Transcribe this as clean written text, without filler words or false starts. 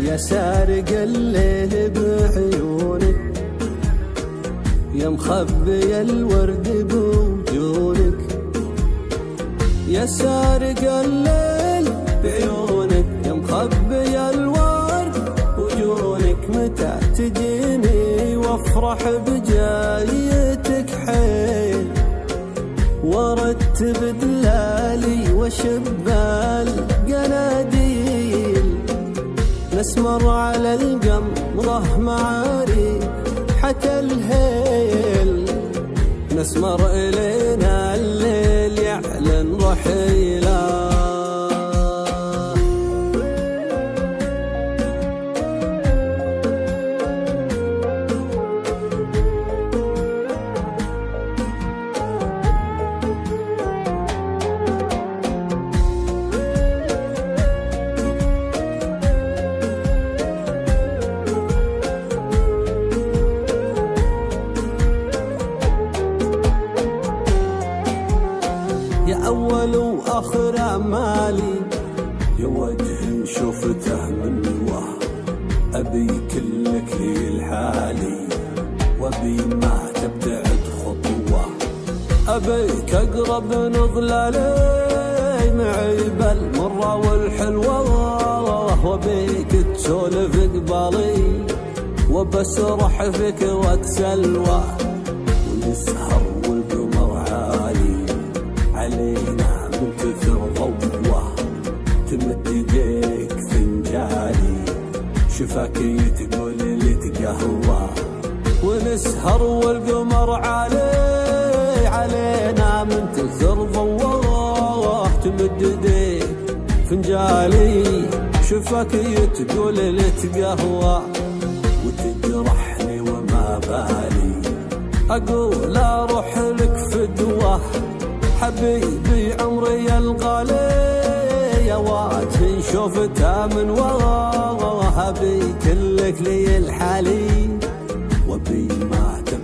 يا سارق الليل بعيونك، يا مخبي الورد بوجونك، يا سارق الليل بعيونك، يا مخبي الورد بوجونك. متى تجيني وافرح بجايتك حيل، وارتب دلالي وشب القناديل، نسمر على القمره معاري حتى الهيل، نسمر إلينا الليل يعلن رحيلا. يا أول وآخر أمالي، يا وجه شفته من وهم، أبي كلك لي الحالي، وأبي ما تبتعد خطوة، أبيك أقرب نظلالي معي بالمرة والحلوة، وأبيك تسولف قبالي وبسرح فيك واتسلوى، ونسهر والقمر عالي علينا من كثر ضوه، تمد يديك فنجالي شفاكي تقول لي تقهوى، ونسهر والقمر عالي علينا من كثر ضوه، تمد يديك فنجالي شفاكي تقول لي تقهوى، وتجرحني وما بالي أقول أروح لك فدوة، حبيبي عمري الغالي، يا وجه شوفته من وراه، أبي كلك لي الحالي، وأبي ما تبقى